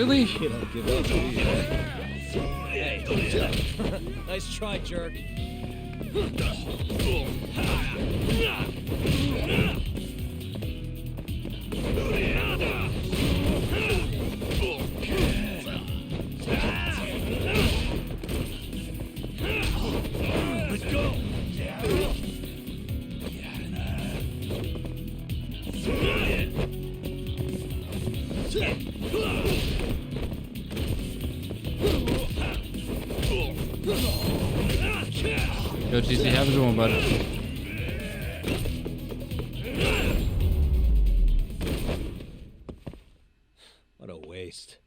Really? You don't give up, do you? Hey, nice try, jerk. Let's go. Yo, GC, have a good one, bud. What a waste.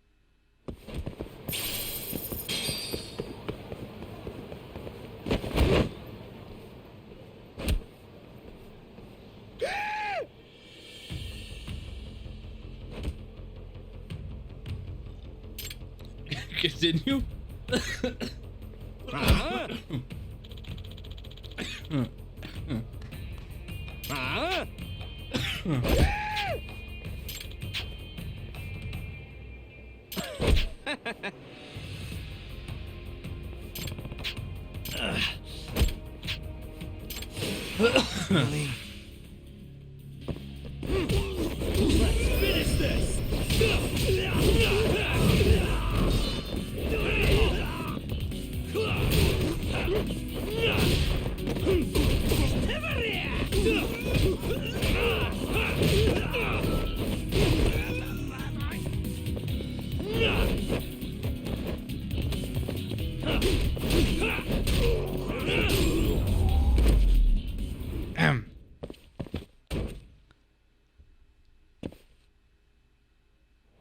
Continue. Huh? Huh? Really? Let's finish this.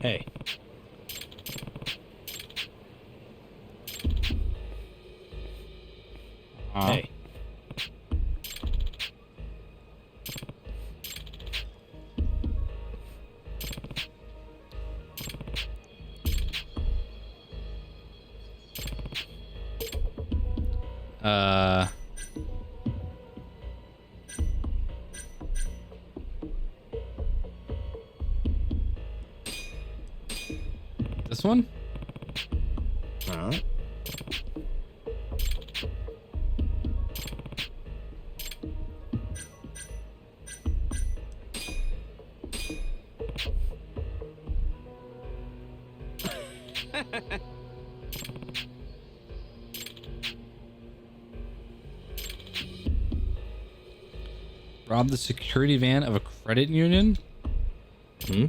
Hey. Hey. This one? Huh? Rob the security van of a credit union? Hmm?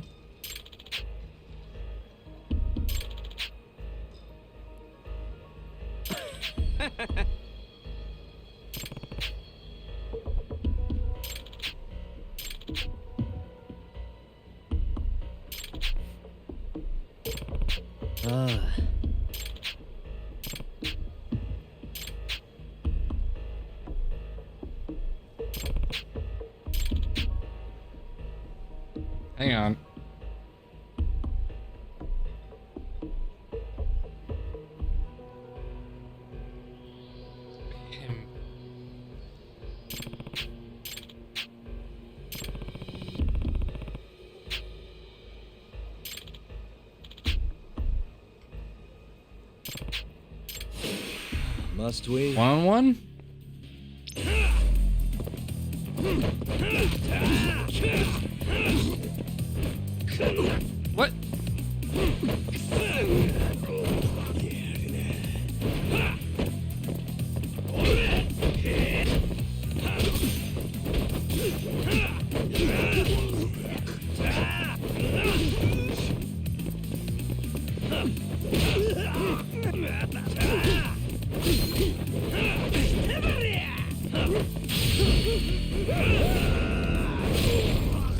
Hang on. Must we? One-on-one? What?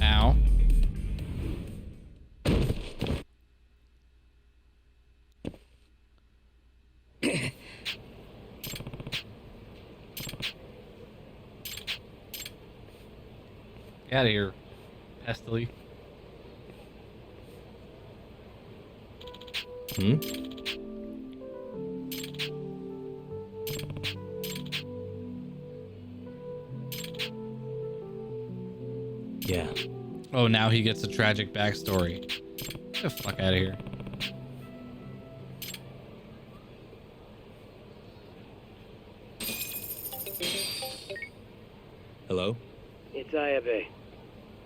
Ow. Get out of here, Pestily. Hmm? Yeah. Oh, now he gets a tragic backstory. Get the fuck out of here. Hello? It's Ayabe.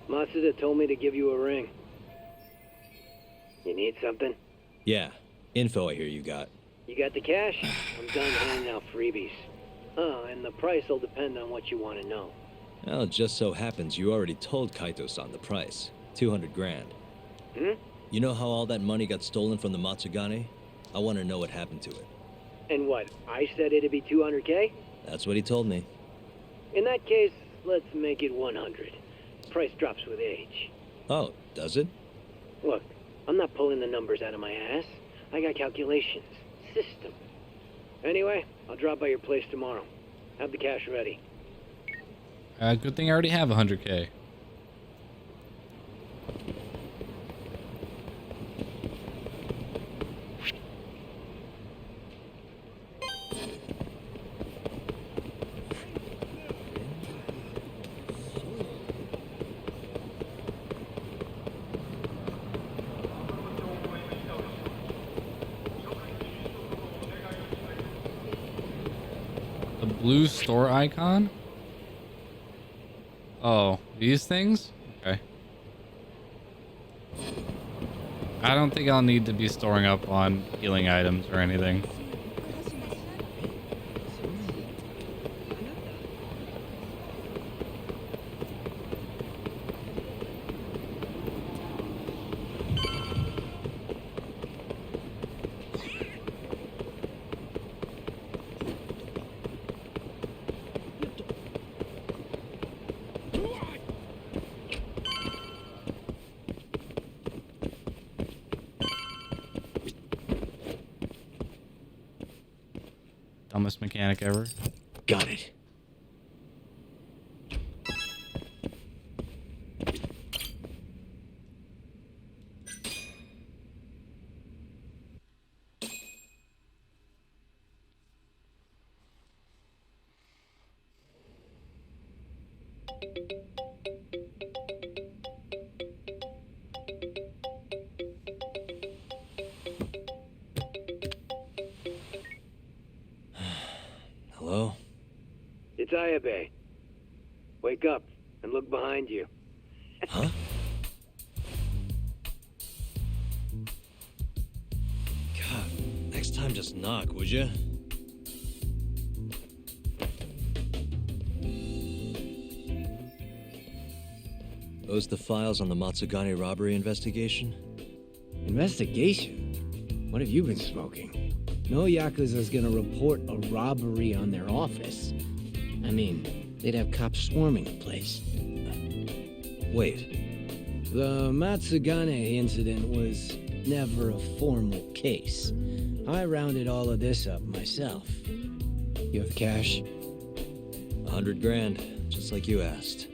Masuda told me to give you a ring. You need something? Yeah. Info I hear you got. You got the cash? I'm done handing out freebies. Oh, and the price will depend on what you want to know. Well, it just so happens you already told Kaito-san the price. 200 grand. Hmm? You know how all that money got stolen from the Matsugane? I want to know what happened to it. And what, I said it'd be 200K? That's what he told me. In that case, let's make it 100. Price drops with age. Oh, does it? Look, I'm not pulling the numbers out of my ass. I got calculations. System. Anyway, I'll drop by your place tomorrow. Have the cash ready. Good thing I already have 100K. The blue store icon? Oh, these things? Okay. I don't think I'll need to be storing up on healing items or anything. Dumbest mechanic ever. Got it. Hello? It's Ayabe. Wake up and look behind you. Huh? God, next time just knock, would ya? Those the files on the Matsugane robbery investigation? Investigation? What have you been smoking? No Yakuza's gonna report a robbery on their office. I mean, they'd have cops swarming the place. Wait, The Matsugane incident was never a formal case. I rounded all of this up myself. You have the cash? 100 grand, just like you asked.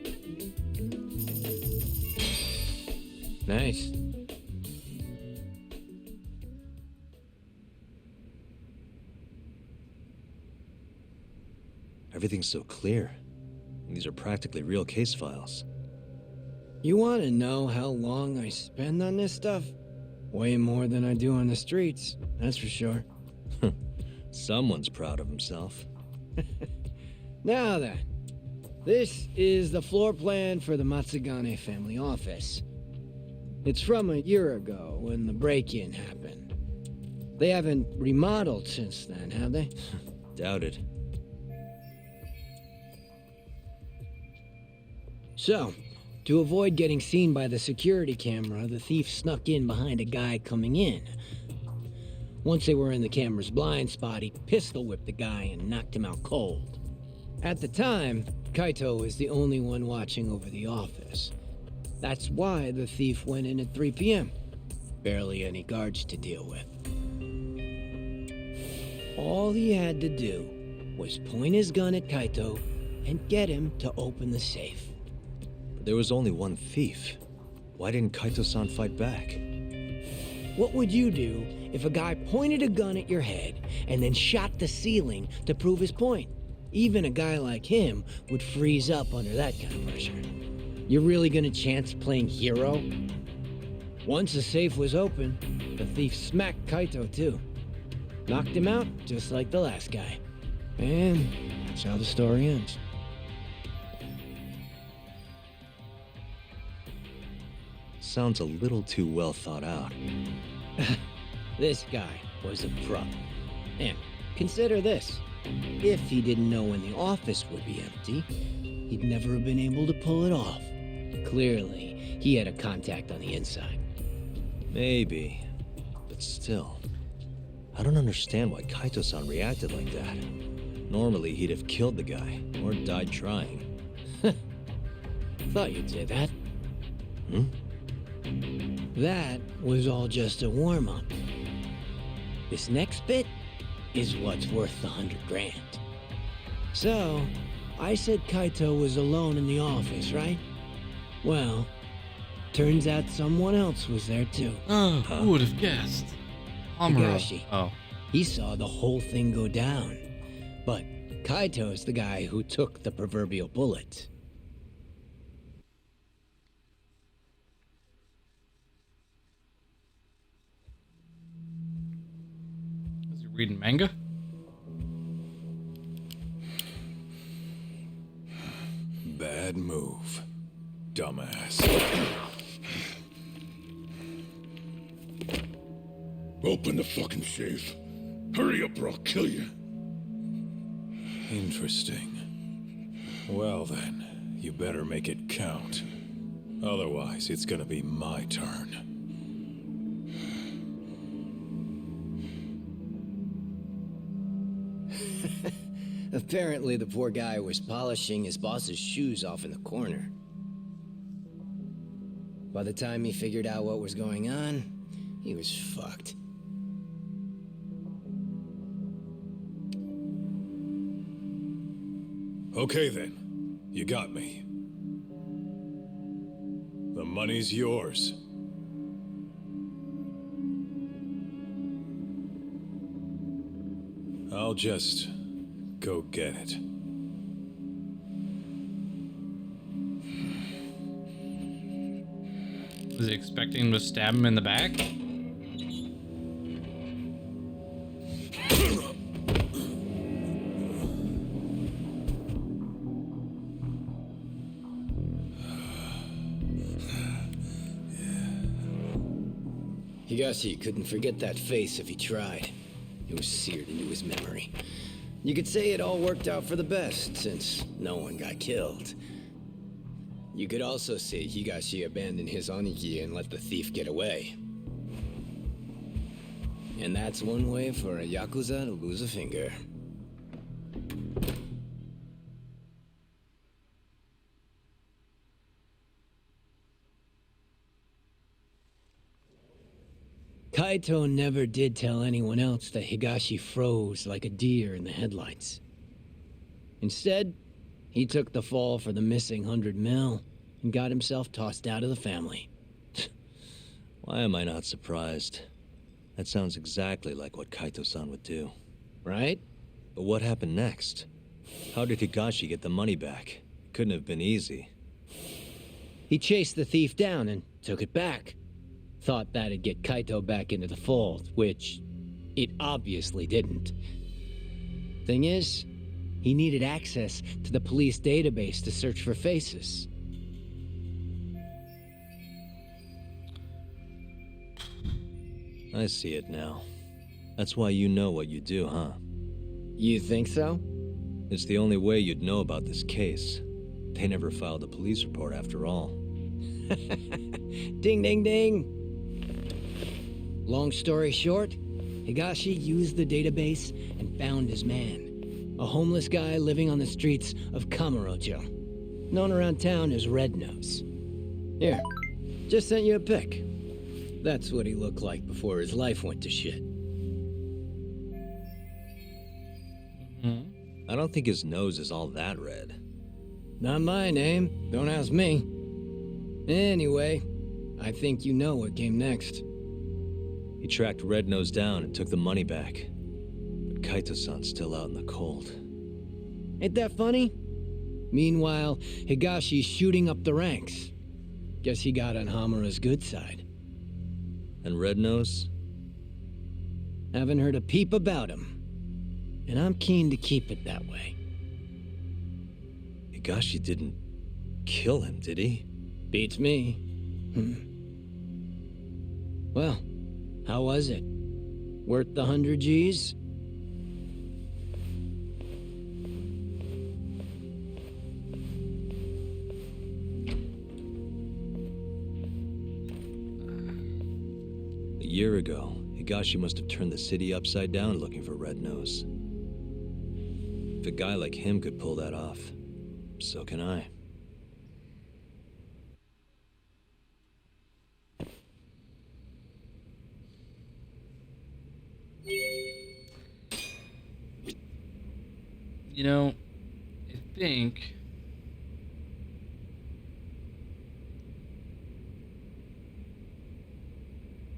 Nice. Everything's so clear. These are practically real case files. You want to know how long I spend on this stuff? Way more than I do on the streets, that's for sure. Someone's proud of himself. Now then, this is the floor plan for the Matsugane family office. It's from a year ago when the break-in happened. They haven't remodeled since then, have they? Doubt it. So, to avoid getting seen by the security camera, the thief snuck in behind a guy coming in. Once they were in the camera's blind spot, he pistol whipped the guy and knocked him out cold. At the time, Kaito was the only one watching over the office. That's why the thief went in at 3 p.m. Barely any guards to deal with. All he had to do was point his gun at Kaito and get him to open the safe. But there was only one thief. Why didn't Kaito-san fight back? What would you do if a guy pointed a gun at your head and then shot the ceiling to prove his point? Even a guy like him would freeze up under that kind of pressure. You really gonna chance playing hero? Once the safe was open, the thief smacked Kaito too. Knocked him out just like the last guy. And that's how the story ends. sounds a little too well thought out. This guy was a pro. And consider this. If he didn't know when the office would be empty, he'd never have been able to pull it off. Clearly, he had a contact on the inside. Maybe. But still, I don't understand why Kaito-san reacted like that. Normally, he'd have killed the guy, or died trying. Thought you'd say that. Hmm? That was all just a warm-up. This next bit is what's worth the 100 grand. So, I said Kaito was alone in the office, right? Well, turns out someone else was there too. Oh, who would have guessed? Higashi. Oh. He saw the whole thing go down. But Kaito's the guy who took the proverbial bullet. Was he reading manga? Bad move, dumbass. Open the fucking safe. Hurry up or I'll kill you. Interesting. Well then, you better make it count. Otherwise, it's gonna be my turn. Apparently, the poor guy was polishing his boss's shoes off in the corner. By the time he figured out what was going on, he was fucked. Okay then, you got me. The money's yours. I'll just go get it. Was he expecting him to stab him in the back? Higashi couldn't forget that face if he tried. It was seared into his memory. You could say it all worked out for the best, since no one got killed. You could also say Higashi abandoned his Onigi and let the thief get away. And that's one way for a Yakuza to lose a finger. Kaito never did tell anyone else that Higashi froze like a deer in the headlights. Instead, he took the fall for the missing 100 mil and got himself tossed out of the family. Why am I not surprised? That sounds exactly like what Kaito-san would do. Right? But what happened next? How did Higashi get the money back? It couldn't have been easy. He chased the thief down and took it back. Thought that'd get Kaito back into the fold, which it obviously didn't. Thing is, he needed access to the police database to search for faces. I see it now. That's why you know what you do, huh? You think so? It's the only way you'd know about this case. They never filed a police report after all. Ding, ding, ding! Long story short, Higashi used the database and found his man. A homeless guy living on the streets of Kamurocho. Known around town as Red Nose. Here, just sent you a pic. That's what he looked like before his life went to shit. I don't think his nose is all that red. Not my name, don't ask me. Anyway, I think you know what came next. He tracked Red Nose down and took the money back. But Kaito-san's still out in the cold. Ain't that funny? Meanwhile, Higashi's shooting up the ranks. Guess he got on Hamura's good side. And Red Nose? Haven't heard a peep about him. And I'm keen to keep it that way. Higashi didn't kill him, did he? Beats me. Well, how was it? Worth the 100 G's? A year ago, Higashi must have turned the city upside down looking for Red Nose. If a guy like him could pull that off, so can I. You know, I think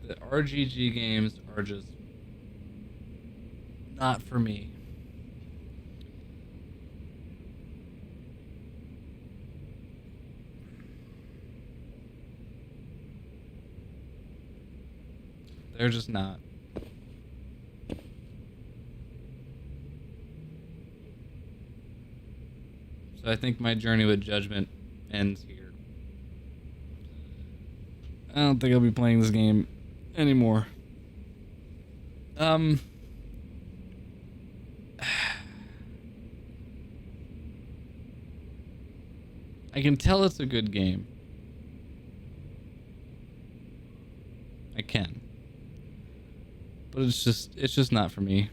the RGG games are just not for me. They're just not. So I think my journey with Judgment ends here. I don't think I'll be playing this game anymore. I can tell it's a good game. I can. But it's just not for me.